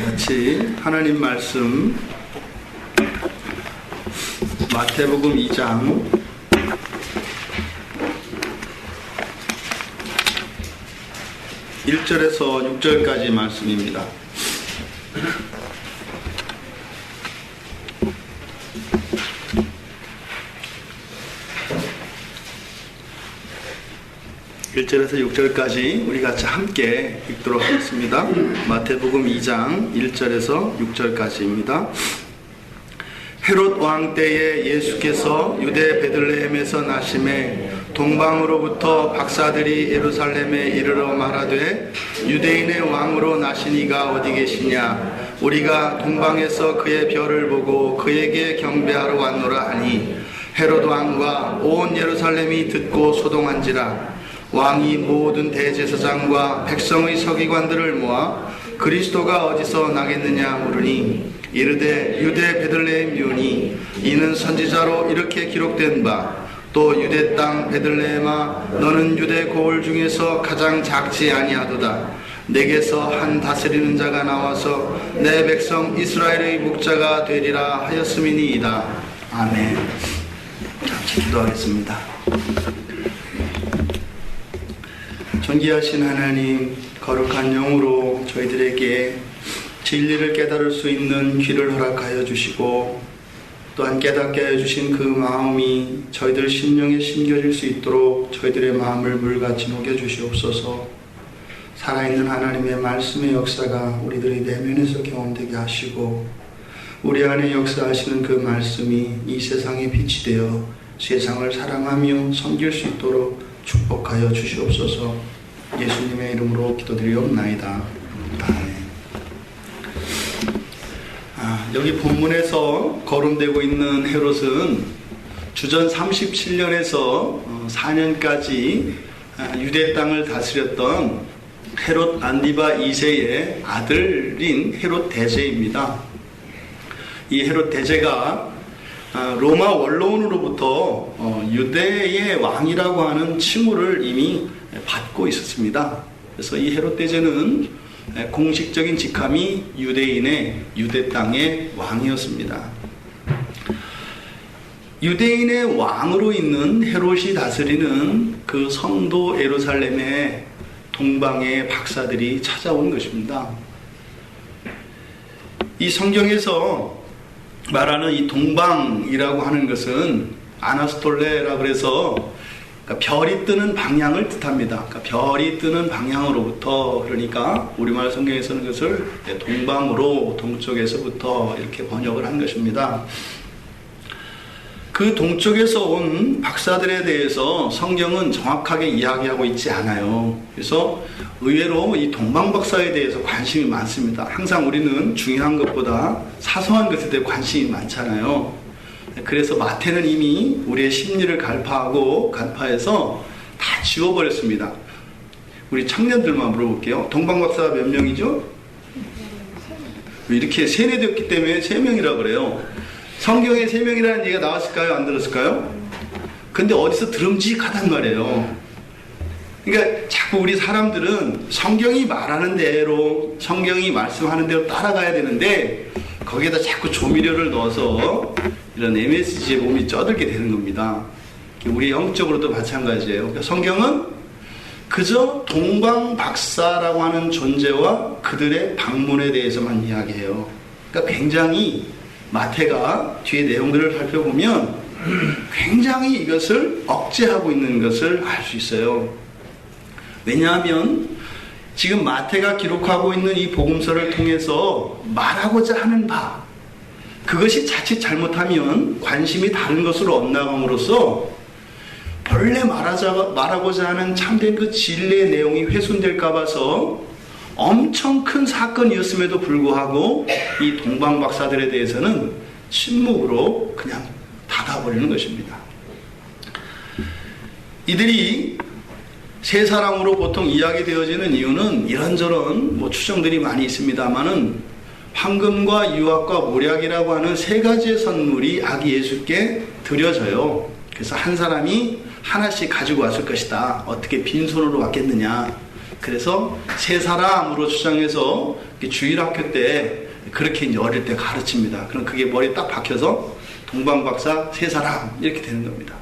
같이 하나님 말씀 마태복음 2장 1절에서 6절까지 말씀입니다. (1절에서 6절까지) 우리 같이 함께 읽도록 하겠습니다. 마태복음 2장 1절에서 6절까지입니다. 헤롯 왕 때에 예수께서 유대 베들레헴에서 나심에 동방으로부터 박사들이 예루살렘에 이르러 말하되 유대인의 왕으로 나신 이가 어디 계시냐? 우리가 동방에서 그의 별을 보고 그에게 경배하러 왔노라 하니 헤롯 왕과 온 예루살렘이 듣고 소동한지라. 왕이 모든 대제사장과 백성의 서기관들을 모아 그리스도가 어디서 나겠느냐 물으니 이르되 유대 베들레헴이오니 이는 선지자로 이렇게 기록된 바 또 유대 땅 베들레헴아 너는 유대 고을 중에서 가장 작지 아니하도다. 내게서 한 다스리는 자가 나와서 내 백성 이스라엘의 목자가 되리라 하였음이니이다. 아멘. 잠시 기도하겠습니다. 존귀하신 하나님, 거룩한 영으로 저희들에게 진리를 깨달을 수 있는 귀를 허락하여 주시고 또한 깨닫게 하여 주신 그 마음이 저희들 심령에 심겨질 수 있도록 저희들의 마음을 물같이 녹여주시옵소서. 살아있는 하나님의 말씀의 역사가 우리들의 내면에서 경험되게 하시고 우리 안에 역사하시는 그 말씀이 이 세상의 빛이 되어 세상을 사랑하며 섬길 수 있도록 축복하여 주시옵소서. 예수님의 이름으로 기도드리옵나이다. 아멘. 여기 본문에서 거론되고 있는 헤롯은 주전 37년에서 4년까지 유대 땅을 다스렸던 헤롯 안디바 2세의 아들인 헤롯 대제입니다. 이 헤롯 대제가 로마 원로원으로부터 유대의 왕이라고 하는 칭호를 이미 받고 있었습니다. 그래서 이 헤롯 대제는 공식적인 직함이 유대인의 유대 땅의 왕이었습니다. 유대인의 왕으로 있는 헤롯이 다스리는 그 성도 예루살렘에 동방의 박사들이 찾아온 것입니다. 이 성경에서 말하는 이 동방이라고 하는 것은 아나스톨레라 그래서 별이 뜨는 방향을 뜻합니다. 별이 뜨는 방향으로부터, 그러니까 우리말 성경에서는 그것을 동방으로, 동쪽에서부터 이렇게 번역을 한 것입니다. 그 동쪽에서 온 박사들에 대해서 성경은 정확하게 이야기하고 있지 않아요. 그래서 의외로 이 동방 박사에 대해서 관심이 많습니다. 항상 우리는 중요한 것보다 사소한 것에 대해 관심이 많잖아요. 그래서 마태는 이미 우리의 심리를 간파해서 다 지워버렸습니다. 우리 청년들만 물어볼게요. 동방 박사가 몇 명이죠? 이렇게 세뇌되었기 때문에 3명이라고 그래요. 성경에 3명이라는 얘기가 나왔을까요? 안 들었을까요? 근데 어디서 들음직하단 말이에요. 그러니까 자꾸 우리 사람들은 성경이 말하는 대로, 성경이 말씀하는 대로 따라가야 되는데 거기에다 자꾸 조미료를 넣어서 이런 MSG에 몸이 쪄들게 되는 겁니다. 우리 영적으로도 마찬가지예요. 그러니까 성경은 그저 동방 박사라고 하는 존재와 그들의 방문에 대해서만 이야기해요. 그러니까 굉장히 마태가 뒤에 내용들을 살펴보면 굉장히 이것을 억제하고 있는 것을 알 수 있어요. 왜냐하면 지금 마태가 기록하고 있는 이 복음서를 통해서 말하고자 하는 바, 그것이 자칫 잘못하면 관심이 다른 것으로 엇나감으로써 본래 말하고자 하는 참된 그 진리의 내용이 훼손될까 봐서 엄청 큰 사건이었음에도 불구하고 이 동방 박사들에 대해서는 침묵으로 그냥 닫아버리는 것입니다. 이들이 세 사람으로 보통 이야기되어지는 이유는 이런저런 추정들이 많이 있습니다만은 황금과 유압과 모략이라고 하는 3가지의 선물이 아기 예수께 드려져요. 그래서 한 사람이 하나씩 가지고 왔을 것이다. 어떻게 빈손으로 왔겠느냐. 그래서 세 사람으로 주장해서 주일학교 때 그렇게 이제 어릴 때 가르칩니다. 그럼 그게 머리에 딱 박혀서 동방박사 세 사람 이렇게 되는 겁니다.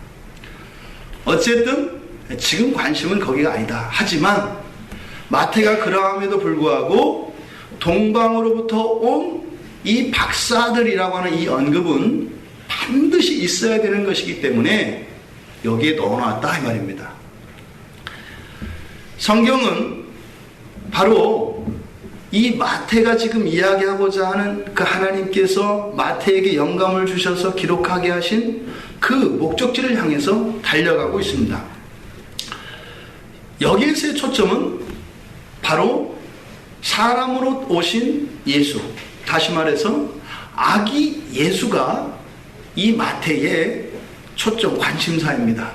어쨌든 지금 관심은 거기가 아니다. 하지만 마태가 그러함에도 불구하고 동방으로부터 온 이 박사들이라고 하는 이 언급은 반드시 있어야 되는 것이기 때문에 여기에 넣어놨다 이 말입니다. 성경은 바로 이 마태가 지금 이야기하고자 하는 그 하나님께서 마태에게 영감을 주셔서 기록하게 하신 그 목적지를 향해서 달려가고 있습니다. 여기에서의 초점은 바로 사람으로 오신 예수, 다시 말해서 아기 예수가 이 마태의 초점 관심사입니다.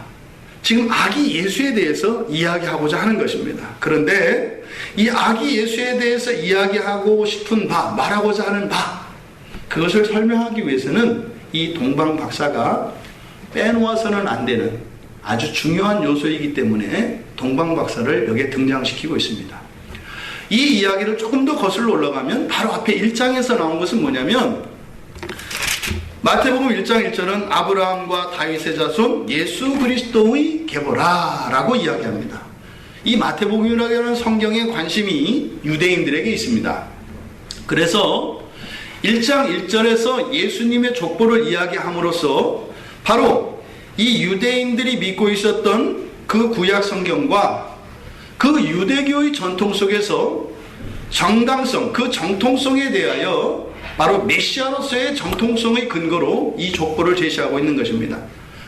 지금 아기 예수에 대해서 이야기하고자 하는 것입니다. 그런데 이 아기 예수에 대해서 이야기하고 싶은 바, 말하고자 하는 바, 그것을 설명하기 위해서는 이 동방 박사가 빼놓아서는 안 되는 아주 중요한 요소이기 때문에 동방 박사를 여기에 등장시키고 있습니다. 이 이야기를 조금 더 거슬러 올라가면 바로 앞에 1장에서 나온 것은 뭐냐면 마태복음 1장 1절은 아브라함과 다윗의 자손 예수 그리스도의 계보라 라고 이야기합니다. 이 마태복음이라고 하는 성경의 관심이 유대인들에게 있습니다. 그래서 1장 1절에서 예수님의 족보를 이야기함으로써 바로 이 유대인들이 믿고 있었던 그 구약 성경과 그 유대교의 전통 속에서 정당성, 그 정통성에 대하여 바로 메시아로서의 정통성의 근거로 이 족보를 제시하고 있는 것입니다.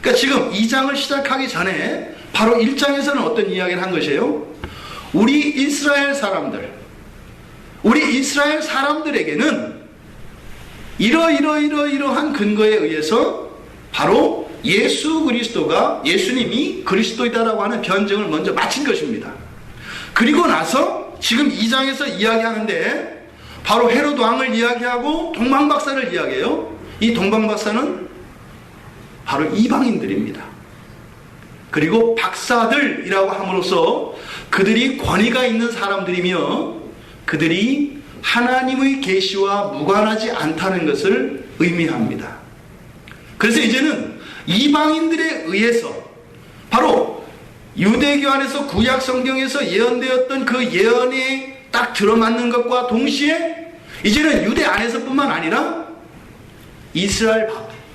그러니까 지금 2장을 시작하기 전에 바로 1장에서는 어떤 이야기를 한 것이에요? 우리 이스라엘 사람들에게는 이러한 근거에 의해서 바로 예수님이 그리스도이다라고 하는 변증을 먼저 마친 것입니다. 그리고 나서 지금 2장에서 이야기하는데 바로 헤롯 왕을 이야기하고 동방박사를 이야기해요. 이 동방박사는 바로 이방인들입니다. 그리고 박사들이라고 함으로써 그들이 권위가 있는 사람들이며 그들이 하나님의 계시와 무관하지 않다는 것을 의미합니다. 그래서 이제는 이방인들에 의해서 바로 유대교 안에서 구약 성경에서 예언되었던 그 예언에 딱 들어맞는 것과 동시에 이제는 유대 안에서뿐만 아니라 이스라엘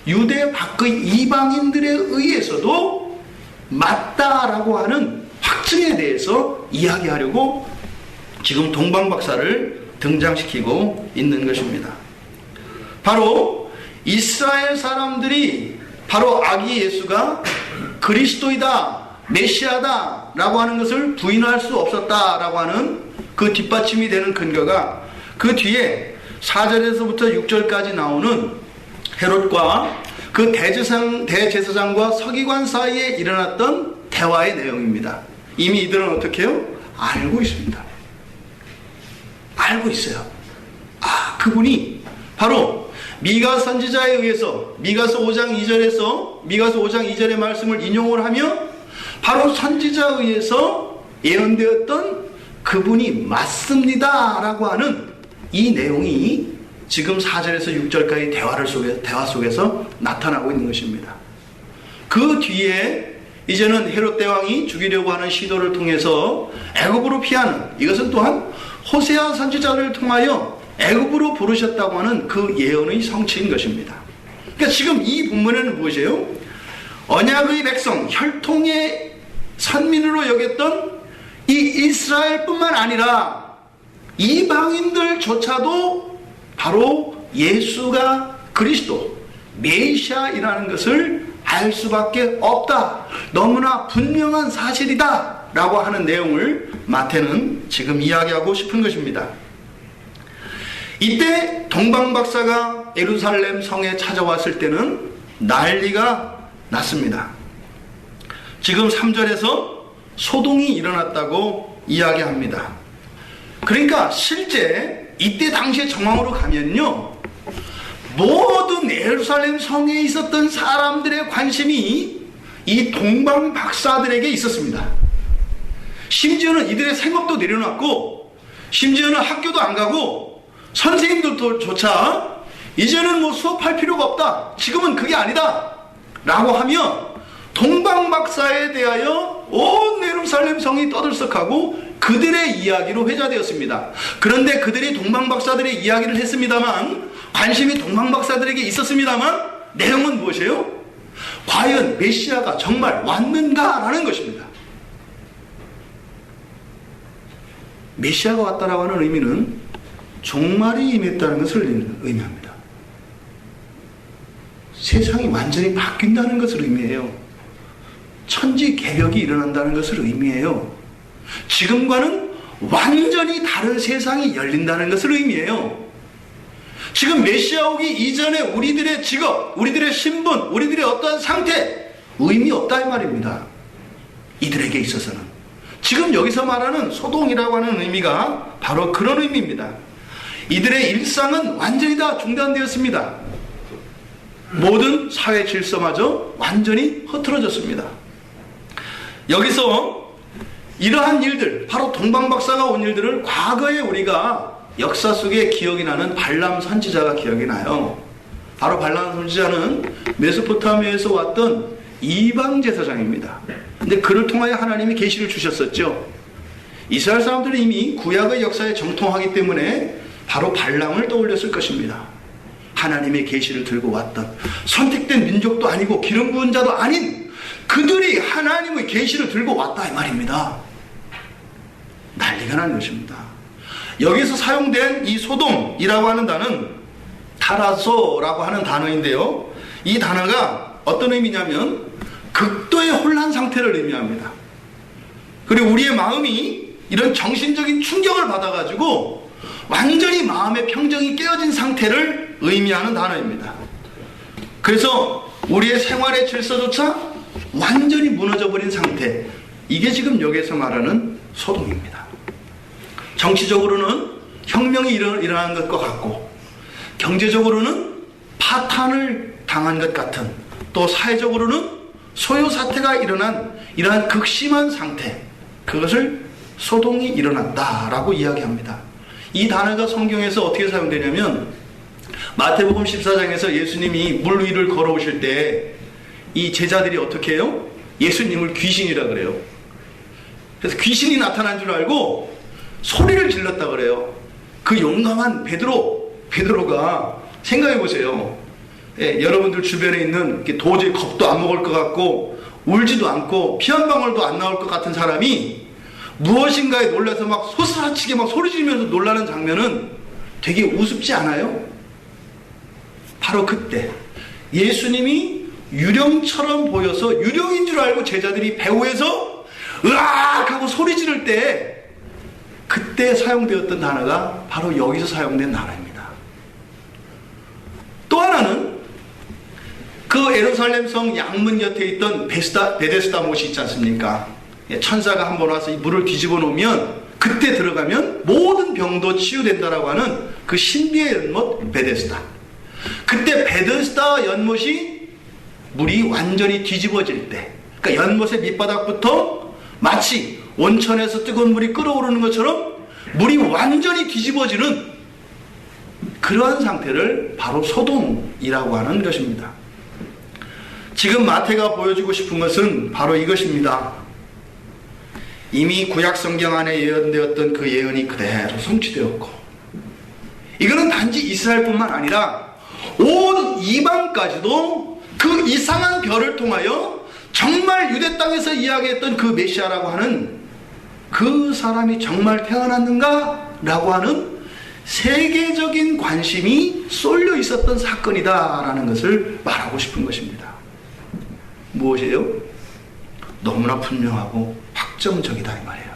유대 밖의 이방인들에 의해서도 맞다라고 하는 확증에 대해서 이야기하려고 지금 동방박사를 등장시키고 있는 것입니다. 바로 이스라엘 사람들이 바로 아기 예수가 그리스도이다, 메시아다 라고 하는 것을 부인할 수 없었다라고 하는 그 뒷받침이 되는 근거가 그 뒤에 4절에서부터 6절까지 나오는 헤롯과 그 대제사장과 서기관 사이에 일어났던 대화의 내용입니다. 이미 이들은 어떻게 해요? 알고 있습니다. 알고 있어요. 그분이 바로 미가 선지자에 의해서 미가서 5장 2절의 말씀을 인용을 하며 바로 선지자에 의해서 예언되었던 그분이 맞습니다 라고 하는 이 내용이 지금 4절에서 6절까지 대화 속에서 나타나고 있는 것입니다. 그 뒤에 이제는 헤롯 대왕이 죽이려고 하는 시도를 통해서 애굽으로 피하는, 이것은 또한 호세아 선지자를 통하여 애굽으로 부르셨다고 하는 그 예언의 성취인 것입니다. 그러니까 지금 이 본문에는 무엇이에요? 언약의 백성, 혈통의 선민으로 여겼던 이 이스라엘뿐만 아니라 이방인들조차도 바로 예수가 그리스도, 메시아이라는 것을 알 수밖에 없다. 너무나 분명한 사실이다. 라고 하는 내용을 마태는 지금 이야기하고 싶은 것입니다. 이때 동방박사가 예루살렘 성에 찾아왔을 때는 난리가 났습니다. 지금 3절에서 소동이 일어났다고 이야기합니다. 그러니까 실제 이때 당시의 정황으로 가면요, 모든 예루살렘 성에 있었던 사람들의 관심이 이 동방 박사들에게 있었습니다. 심지어는 이들의 생업도 내려놨고 심지어는 학교도 안 가고 선생님들조차 이제는 뭐 수업할 필요가 없다. 지금은 그게 아니다. 라고 하며 동방박사에 대하여 온 예루살렘 성이 떠들썩하고 그들의 이야기로 회자되었습니다. 그런데 그들이 동방박사들의 이야기를 했습니다만, 관심이 동방박사들에게 있었습니다만, 내용은 무엇이에요? 과연 메시아가 정말 왔는가라는 것입니다. 메시아가 왔다라고 하는 의미는 종말이 임했다는 것을 의미합니다. 세상이 완전히 바뀐다는 것을 의미해요. 천지 개벽이 일어난다는 것을 의미해요. 지금과는 완전히 다른 세상이 열린다는 것을 의미해요. 지금 메시아 오기 이전에 우리들의 직업, 우리들의 신분, 우리들의 어떠한 상태 의미 없다 이 말입니다. 이들에게 있어서는. 지금 여기서 말하는 소동이라고 하는 의미가 바로 그런 의미입니다. 이들의 일상은 완전히 다 중단되었습니다. 모든 사회 질서마저 완전히 흐트러졌습니다. 여기서 이러한 일들, 바로 동방박사가 온 일들을 과거에 우리가 역사 속에 기억이 나는 발람 선지자가 기억이 나요. 바로 발람 선지자는 메소포타미아에서 왔던 이방 제사장입니다. 근데 그를 통하여 하나님이 계시를 주셨었죠. 이스라엘 사람들은 이미 구약의 역사에 정통하기 때문에 바로 발람을 떠올렸을 것입니다. 하나님의 계시를 들고 왔던, 선택된 민족도 아니고 기름 부은 자도 아닌 그들이 하나님의 계시를 들고 왔다 이 말입니다. 난리가 난 것입니다. 여기서 사용된 이 소돔이라고 하는 단어는 타라소라고 하는 단어인데요, 이 단어가 어떤 의미냐면 극도의 혼란 상태를 의미합니다. 그리고 우리의 마음이 이런 정신적인 충격을 받아가지고 완전히 마음의 평정이 깨어진 상태를 의미하는 단어입니다. 그래서 우리의 생활의 질서조차 완전히 무너져버린 상태, 이게 지금 여기에서 말하는 소돔입니다. 정치적으로는 혁명이 일어난 것과 같고, 경제적으로는 파탄을 당한 것 같은, 또 사회적으로는 소요 사태가 일어난 이러한 극심한 상태, 그것을 소동이 일어났다라고 이야기합니다. 이 단어가 성경에서 어떻게 사용되냐면, 마태복음 14장에서 예수님이 물 위를 걸어오실 때 이 제자들이 어떻게 해요? 예수님을 귀신이라 그래요. 그래서 귀신이 나타난 줄 알고 소리를 질렀다 그래요. 그 용감한 베드로가 생각해 보세요. 여러분들 주변에 있는 도저히 겁도 안 먹을 것 같고 울지도 않고 피 한 방울도 안 나올 것 같은 사람이 무엇인가에 놀라서 막 소스라치게 막 소리 지르면서 놀라는 장면은 되게 우습지 않아요? 바로 그때 예수님이 유령처럼 보여서 유령인 줄 알고 제자들이 배후에서 으악 하고 소리 지를 때, 그때 사용되었던 단어가 바로 여기서 사용된 단어입니다. 또 하나는 그 예루살렘 성 양문 곁에 있던 베데스다 못이 있지 않습니까? 천사가 한번 와서 이 물을 뒤집어 놓으면 그때 들어가면 모든 병도 치유된다라고 하는 그 신비의 연못 베데스다. 그때 베데스다 연못이 물이 완전히 뒤집어질 때, 그러니까 연못의 밑바닥부터 마치 온천에서 뜨거운 물이 끓어오르는 것처럼 물이 완전히 뒤집어지는 그러한 상태를 바로 소돔이라고 하는 것입니다. 지금 마태가 보여주고 싶은 것은 바로 이것입니다. 이미 구약 성경 안에 예언되었던 그 예언이 그대로 성취되었고, 이거는 단지 이스라엘뿐만 아니라 온 이방까지도 그 이상한 별을 통하여 정말 유대 땅에서 이야기했던 그 메시아라고 하는 그 사람이 정말 태어났는가? 라고 하는 세계적인 관심이 쏠려 있었던 사건이다라는 것을 말하고 싶은 것입니다. 무엇이에요? 너무나 분명하고 확정적이다 이 말이에요.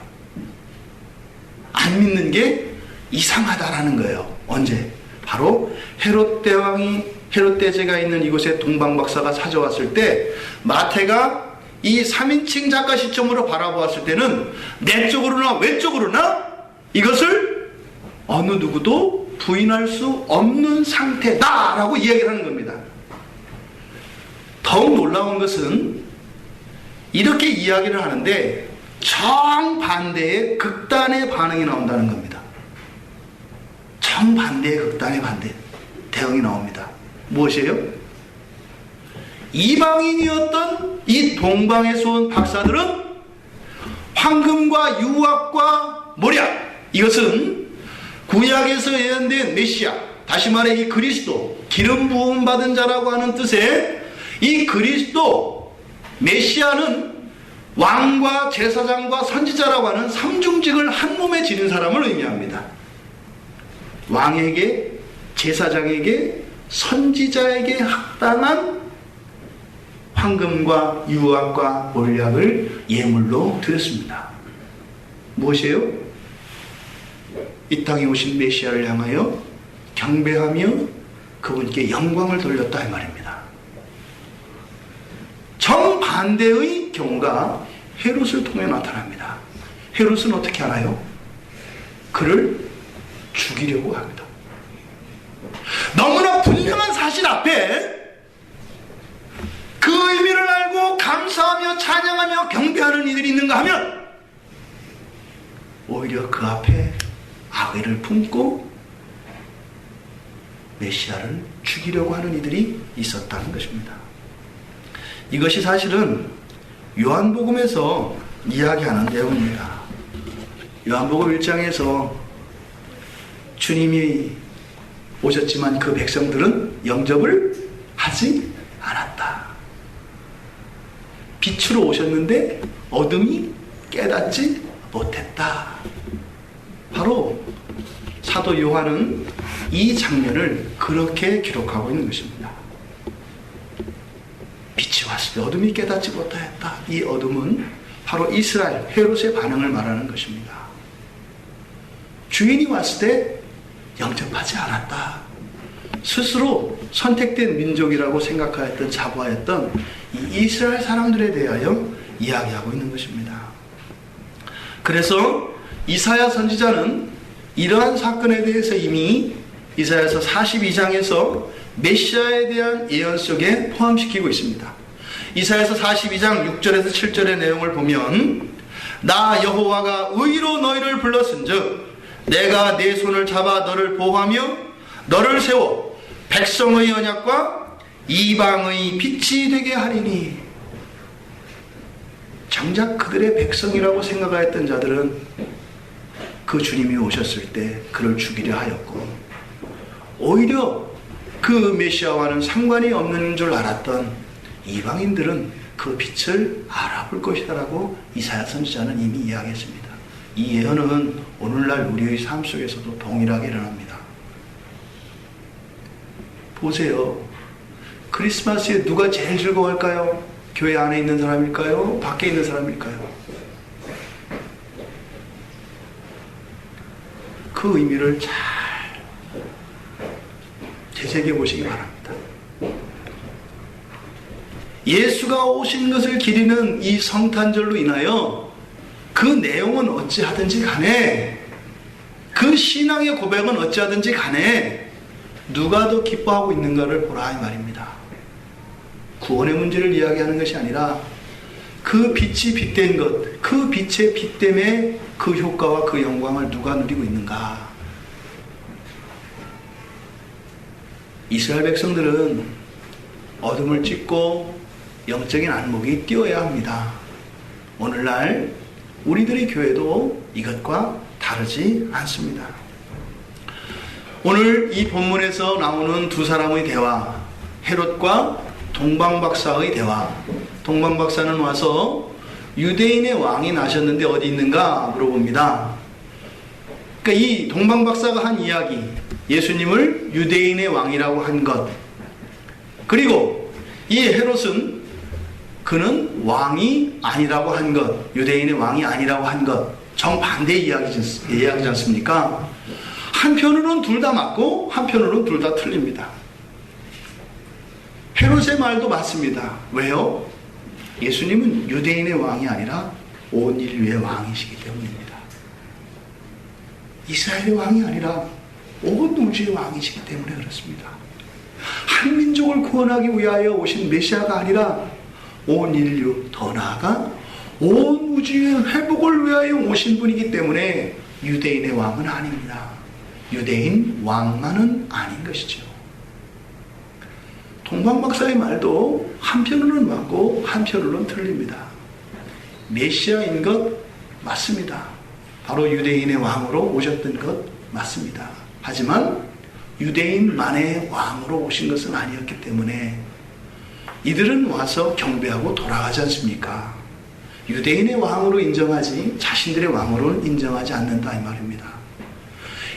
안 믿는 게 이상하다라는 거예요. 언제? 바로 헤롯 대제가 있는 이곳에 동방박사가 찾아왔을 때, 마태가 이 3인칭 작가 시점으로 바라보았을 때는 내적으로나 외적으로나 이것을 어느 누구도 부인할 수 없는 상태다라고 이야기를 하는 겁니다. 더욱 놀라운 것은 이렇게 이야기를 하는데 정반대의 극단의 반응이 나온다는 겁니다. 정반대의 극단의 대응이 나옵니다. 무엇이에요? 이방인이었던 이 동방에서 온 박사들은 황금과 유압과 모략, 이것은 구약에서 예언된 메시아, 다시 말해 이 그리스도, 기름 부음 받은 자라고 하는 뜻의 이 그리스도 메시아는 왕과 제사장과 선지자라고 하는 삼중직을 한 몸에 지닌 사람을 의미합니다. 왕에게, 제사장에게, 선지자에게 합당한 황금과 유압과 몰약을 예물로 드렸습니다. 무엇이에요? 이 땅에 오신 메시아를 향하여 경배하며 그분께 영광을 돌렸다 이 말입니다. 정반대의 경우가 헤롯을 통해 나타납니다. 헤롯은 어떻게 하나요? 그를 죽이려고 합니다. 너무나 분명한 사실 앞에 그 의미를 알고 감사하며 찬양하며 경배하는 이들이 있는가 하면 오히려 그 앞에 악의를 품고 메시아를 죽이려고 하는 이들이 있었다는 것입니다. 이것이 사실은 요한복음에서 이야기하는 내용입니다. 요한복음 1장에서 주님이 오셨지만 그 백성들은 영접을 하지 않았다. 빛으로 오셨는데 어둠이 깨닫지 못했다. 바로 사도 요한은 이 장면을 그렇게 기록하고 있는 것입니다. 빛이 왔을 때 어둠이 깨닫지 못하였다. 이 어둠은 바로 이스라엘 헤롯의 반응을 말하는 것입니다. 주인이 왔을 때 영접하지 않았다. 스스로 선택된 민족이라고 생각하였던 자부하였던 이 이스라엘 사람들에 대하여 이야기하고 있는 것입니다. 그래서 이사야 선지자는 이러한 사건에 대해서 이미 이사야서 42장에서 메시아에 대한 예언 속에 포함시키고 있습니다. 이사야서 42장 6절에서 7절의 내용을 보면 나 여호와가 의로 너희를 불렀은즉 내가 내 손을 잡아 너를 보호하며 너를 세워 백성의 언약과 이방의 빛이 되게 하리니. 정작 그들의 백성이라고 생각하였던 자들은 그 주님이 오셨을 때 그를 죽이려 하였고, 오히려 그 메시아와는 상관이 없는 줄 알았던 이방인들은 그 빛을 알아볼 것이다라고 이사야 선지자는 이미 이야기했습니다. 이 예언은 오늘날 우리의 삶 속에서도 동일하게 일어납니다. 보세요. 크리스마스에 누가 제일 즐거워할까요? 교회 안에 있는 사람일까요? 밖에 있는 사람일까요? 그 의미를 잘 되새겨 보시기 바랍니다. 예수가 오신 것을 기리는 이 성탄절로 인하여 그 내용은 어찌하든지 간에, 그 신앙의 고백은 어찌하든지 간에 누가 더 기뻐하고 있는가를 보라 이 말입니다. 구원의 문제를 이야기하는 것이 아니라 그 빛이 빛된 것, 그 빛의 빛됨의 그 효과와 그 영광을 누가 누리고 있는가. 이스라엘 백성들은 어둠을 찢고 영적인 안목이 띄어야 합니다. 오늘날 우리들의 교회도 이것과 다르지 않습니다. 오늘 이 본문에서 나오는 두 사람의 대화, 헤롯과 동방박사의 대화. 동방박사는 와서 유대인의 왕이 나셨는데 어디 있는가 물어봅니다. 그러니까 이 동방박사가 한 이야기, 예수님을 유대인의 왕이라고 한 것, 그리고 이 헤롯은 그는 왕이 아니라고 한 것, 유대인의 왕이 아니라고 한 것, 정반대의 이야기지 않습니까? 한편으로는 둘 다 맞고 한편으로는 둘 다 틀립니다. 헤롯의 말도 맞습니다. 왜요? 예수님은 유대인의 왕이 아니라 온 인류의 왕이시기 때문입니다. 이스라엘의 왕이 아니라 온 우주의 왕이시기 때문에 그렇습니다. 한 민족을 구원하기 위하여 오신 메시아가 아니라 온 인류, 더 나아가 온 우주의 회복을 위하여 오신 분이기 때문에 유대인의 왕은 아닙니다. 유대인 왕만은 아닌 것이죠. 동방박사의 말도 한편으로는 맞고 한편으로는 틀립니다. 메시아인 것 맞습니다. 바로 유대인의 왕으로 오셨던 것 맞습니다. 하지만 유대인만의 왕으로 오신 것은 아니었기 때문에 이들은 와서 경배하고 돌아가지 않습니까? 유대인의 왕으로 인정하지 자신들의 왕으로는 인정하지 않는다 이 말입니다.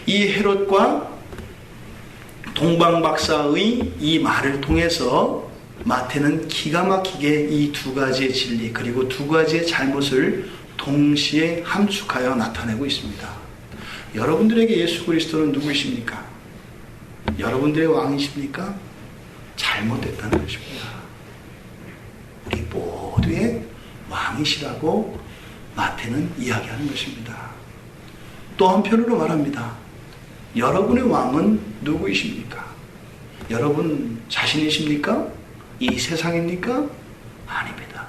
이 헤롯과 동방박사의 이 말을 통해서 마태는 기가 막히게 이 두 가지의 진리 그리고 두 가지의 잘못을 동시에 함축하여 나타내고 있습니다. 여러분들에게 예수 그리스도는 누구이십니까? 여러분들의 왕이십니까? 잘못됐다는 것입니다. 우리 모두의 왕이시라고 마태는 이야기하는 것입니다. 또 한편으로 말합니다. 여러분의 왕은 누구이십니까? 여러분 자신이십니까? 이 세상입니까? 아닙니다.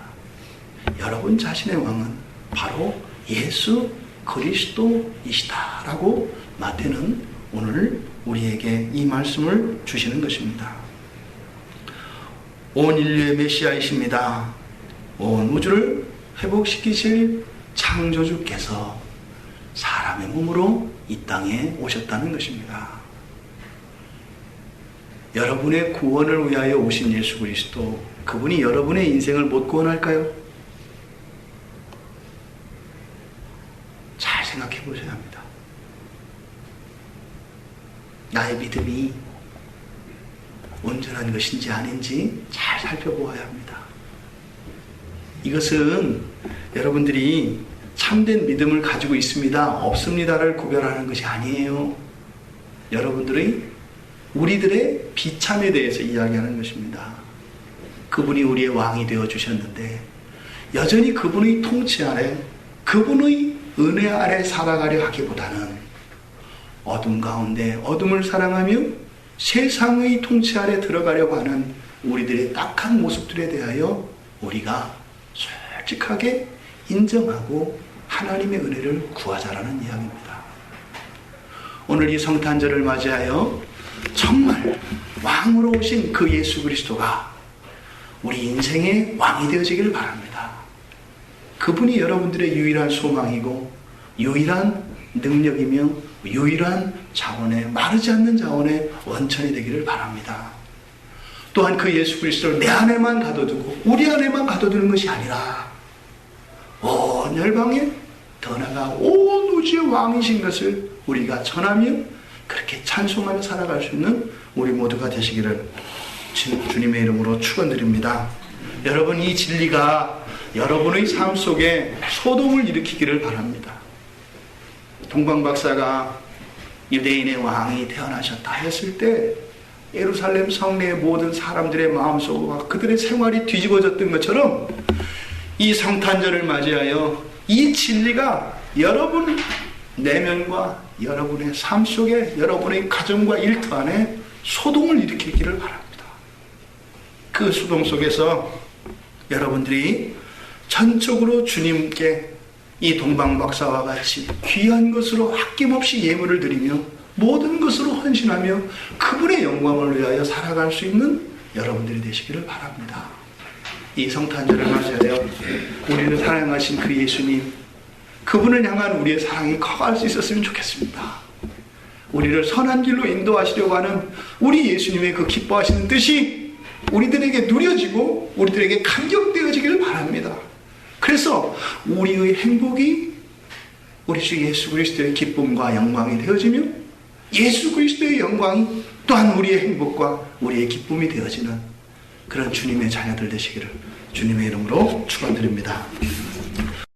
여러분 자신의 왕은 바로 예수 그리스도이시다라고 마태는 오늘 우리에게 이 말씀을 주시는 것입니다. 온 인류의 메시아이십니다. 온 우주를 회복시키실 창조주께서 사람의 몸으로 이 땅에 오셨다는 것입니다. 여러분의 구원을 위하여 오신 예수 그리스도, 그분이 여러분의 인생을 못 구원할까요? 잘 생각해 보셔야 합니다. 나의 믿음이 온전한 것인지 아닌지 잘 살펴보아야 합니다. 이것은 여러분들이 참된 믿음을 가지고 있습니다, 없습니다를 구별하는 것이 아니에요. 우리들의 비참에 대해서 이야기하는 것입니다. 그분이 우리의 왕이 되어 주셨는데 여전히 그분의 통치 아래, 그분의 은혜 아래 살아가려 하기보다는 어둠 가운데 어둠을 사랑하며 세상의 통치 아래 들어가려고 하는 우리들의 딱한 모습들에 대하여 우리가 솔직하게 인정하고 하나님의 은혜를 구하자라는 이야기입니다. 오늘 이 성탄절을 맞이하여 정말 왕으로 오신 그 예수 그리스도가 우리 인생의 왕이 되어지기를 바랍니다. 그분이 여러분들의 유일한 소망이고 유일한 능력이며 유일한 자원의, 마르지 않는 자원의 원천이 되기를 바랍니다. 또한 그 예수 그리스도를 내 안에만 가둬두고 우리 안에만 가둬두는 것이 아니라 온 열방에 더 나아가 온 우주의 왕이신 것을 우리가 전하며 그렇게 찬송하며 살아갈 수 있는 우리 모두가 되시기를 주님의 이름으로 축원드립니다. 여러분, 이 진리가 여러분의 삶 속에 소동을 일으키기를 바랍니다. 동방박사가 유대인의 왕이 태어나셨다 했을 때 예루살렘 성내의 모든 사람들의 마음속과 그들의 생활이 뒤집어졌던 것처럼 이 성탄절을 맞이하여 이 진리가 여러분 내면과 여러분의 삶 속에, 여러분의 가정과 일터 안에 소동을 일으키기를 바랍니다. 그 소동 속에서 여러분들이 전적으로 주님께 이 동방박사와 같이 귀한 것으로 아낌없이 예물을 드리며 모든 것으로 헌신하며 그분의 영광을 위하여 살아갈 수 있는 여러분들이 되시기를 바랍니다. 이 성탄절을 맞이하여 우리를 사랑하신 그 예수님, 그분을 향한 우리의 사랑이 커갈 수 있었으면 좋겠습니다. 우리를 선한 길로 인도하시려고 하는 우리 예수님의 그 기뻐하시는 뜻이 우리들에게 누려지고 우리들에게 감격되어지기를 바랍니다. 그래서 우리의 행복이 우리 주 예수 그리스도의 기쁨과 영광이 되어지며 예수 그리스도의 영광이 또한 우리의 행복과 우리의 기쁨이 되어지는 그런 주님의 자녀들 되시기를 주님의 이름으로 축원드립니다.